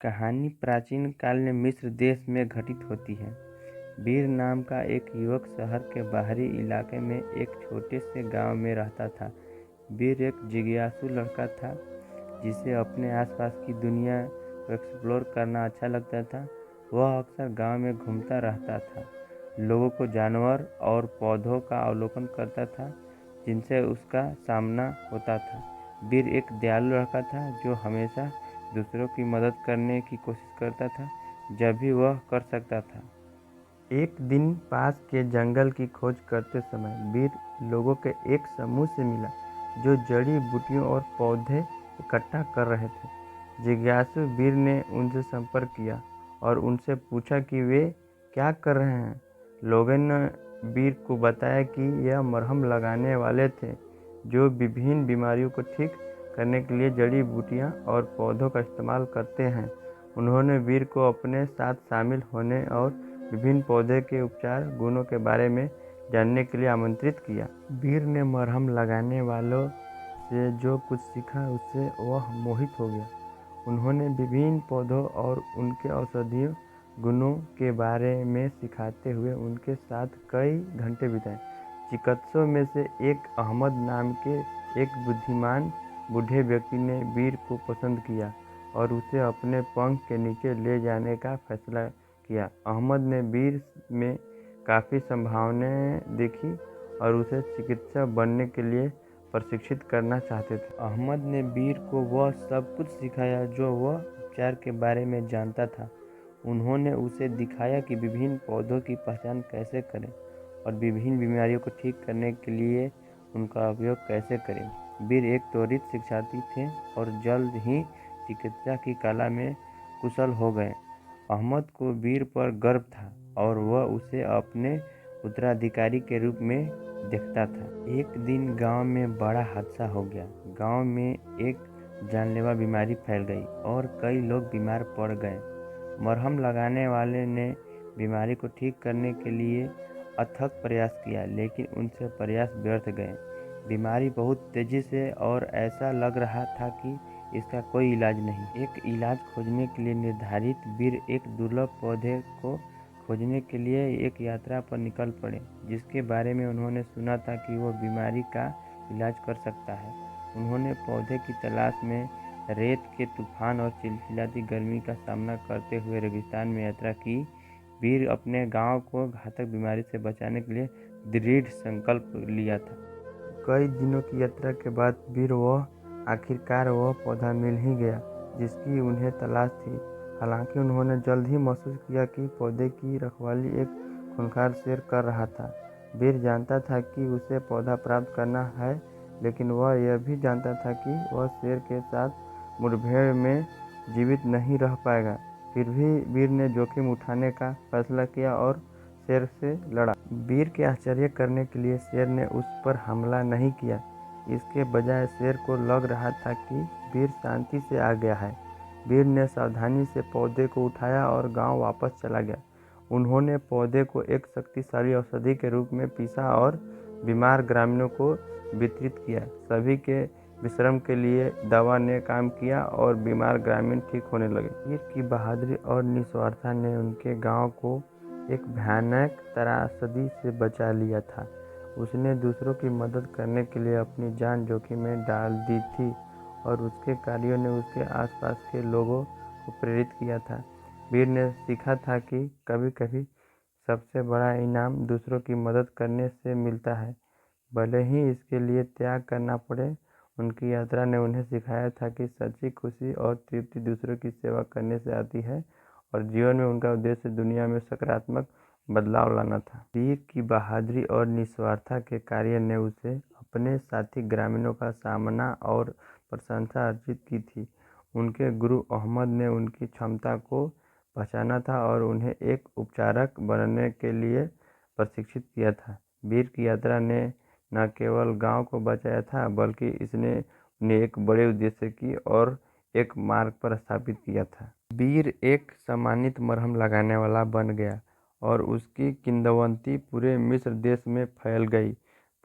कहानी प्राचीन काल में मिस्र देश में घटित होती है। बीर नाम का एक युवक शहर के बाहरी इलाके में एक छोटे से गांव में रहता था। बीर एक जिज्ञासु लड़का था जिसे अपने आसपास की दुनिया को एक्सप्लोर करना अच्छा लगता था। वह अक्सर गांव में घूमता रहता था, लोगों को जानवर और पौधों का अवलोकन करता था जिनसे उसका सामना होता था। बीर एक दयालु लड़का था जो हमेशा दूसरों की मदद करने की कोशिश करता था जब भी वह कर सकता था। एक दिन पास के जंगल की खोज करते समय बीर लोगों के एक समूह से मिला जो जड़ी बूटियों और पौधे इकट्ठा कर रहे थे। जिज्ञासु बीर ने उनसे संपर्क किया और उनसे पूछा कि वे क्या कर रहे हैं। लोगों ने बीर को बताया कि यह मरहम लगाने वाले थे जो विभिन्न बीमारियों को ठीक करने के लिए जड़ी बूटियां और पौधों का इस्तेमाल करते हैं। उन्होंने बीर को अपने साथ शामिल होने और विभिन्न पौधे के उपचार गुणों के बारे में जानने के लिए आमंत्रित किया। बीर ने मरहम लगाने वालों से जो कुछ सीखा उससे वह मोहित हो गया। उन्होंने विभिन्न पौधों और उनके औषधीय गुणों के बारे में सिखाते हुए उनके साथ कई घंटे बिताए। चिकित्सकों में से एक अहमद नाम के एक बुद्धिमान बूढ़े व्यक्ति ने बीर को पसंद किया और उसे अपने पंख के नीचे ले जाने का फैसला किया। अहमद ने बीर में काफ़ी संभावनाएं देखी और उसे चिकित्सक बनने के लिए प्रशिक्षित करना चाहते थे। अहमद ने बीर को वह सब कुछ सिखाया जो वह उपचार के बारे में जानता था। उन्होंने उसे दिखाया कि विभिन्न पौधों की पहचान कैसे करें और विभिन्न बीमारियों को ठीक करने के लिए उनका उपयोग कैसे करें। बीर एक त्वरित शिक्षार्थी थे और जल्द ही चिकित्सा की कला में कुशल हो गए। अहमद को बीर पर गर्व था और वह उसे अपने उत्तराधिकारी के रूप में देखता था। एक दिन गांव में बड़ा हादसा हो गया। गांव में एक जानलेवा बीमारी फैल गई और कई लोग बीमार पड़ गए। मरहम लगाने वाले ने बीमारी को ठीक करने के लिए अथक प्रयास किया, लेकिन उनसे प्रयास व्यर्थ गए। बीमारी बहुत तेजी से और ऐसा लग रहा था कि इसका कोई इलाज नहीं। एक इलाज खोजने के लिए निर्धारित बीर एक दुर्लभ पौधे को खोजने के लिए एक यात्रा पर निकल पड़े जिसके बारे में उन्होंने सुना था कि वो बीमारी का इलाज कर सकता है। उन्होंने पौधे की तलाश में रेत के तूफान और चिलचिलाती गर्मी का सामना करते हुए रेगिस्तान में यात्रा की। बीर अपने गांव को घातक बीमारी से बचाने के लिए दृढ़ संकल्प लिया था। कई दिनों की यात्रा के बाद बीर आखिरकार वह पौधा मिल ही गया जिसकी उन्हें तलाश थी। हालांकि उन्होंने जल्द ही महसूस किया कि पौधे की रखवाली एक खूंखार शेर कर रहा था। बीर जानता था कि उसे पौधा प्राप्त करना है, लेकिन वह यह भी जानता था कि वह शेर के साथ मुठभेड़ में जीवित नहीं रह पाएगा। फिर भी बीर ने जोखिम उठाने का फैसला किया और शेर से लड़ा। बीर के आश्चर्य करने के लिए शेर ने उस पर हमला नहीं किया। इसके बजाय शेर को लग रहा था कि बीर शांति से आ गया है। बीर ने सावधानी से पौधे को उठाया और गांव वापस चला गया। उन्होंने पौधे को एक शक्तिशाली औषधि के रूप में पीसा और बीमार ग्रामीणों को वितरित किया। सभी के विश्राम के लिए दवा ने काम किया और बीमार ग्रामीण ठीक होने लगे। बीर की बहादुरी और निस्वार्थता ने उनके गांव को एक भयानक त्रासदी से बचा लिया था। उसने दूसरों की मदद करने के लिए अपनी जान जोखिम में डाल दी थी और उसके कार्यों ने उसके आसपास के लोगों को प्रेरित किया था। बीर ने सीखा था कि कभी कभी सबसे बड़ा इनाम दूसरों की मदद करने से मिलता है, भले ही इसके लिए त्याग करना पड़े। उनकी यात्रा ने उन्हें सिखाया था कि सच्ची खुशी और तृप्ति दूसरों की सेवा करने से आती है और जीवन में उनका उद्देश्य दुनिया में सकारात्मक बदलाव लाना था। बीर की बहादुरी और निस्वार्थता के कार्य ने उसे अपने साथी ग्रामीणों का सामना और प्रशंसा अर्जित की थी। उनके गुरु अहमद ने उनकी क्षमता को पहचाना था और उन्हें एक उपचारक बनने के लिए प्रशिक्षित किया था। बीर की यात्रा ने न केवल गांव को बचाया था, बल्कि इसने उन्हें एक बड़े उद्देश्य की और एक मार्ग पर स्थापित किया था। बीर एक सम्मानित मरहम लगाने वाला बन गया और उसकी किंवदंती पूरे मिस्र देश में फैल गई।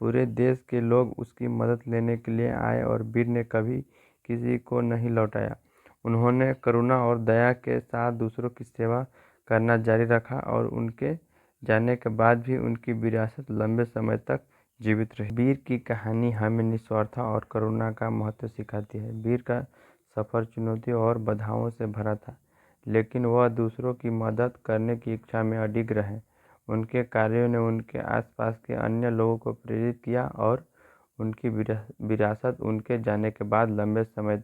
पूरे देश के लोग उसकी मदद लेने के लिए आए और बीर ने कभी किसी को नहीं लौटाया। उन्होंने करुणा और दया के साथ दूसरों की सेवा करना जारी रखा और उनके जाने के बाद भी उनकी विरासत लंबे समय तक जीवित रही। वीर की कहानी हमें निस्वार्थता और करुणा का महत्व सिखाती है। वीर का सफ़र चुनौतियों और बाधाओं से भरा था, लेकिन वह दूसरों की मदद करने की इच्छा में अडिग रहे। उनके कार्यों ने उनके आसपास के अन्य लोगों को प्रेरित किया और उनकी विरासत उनके जाने के बाद लंबे समय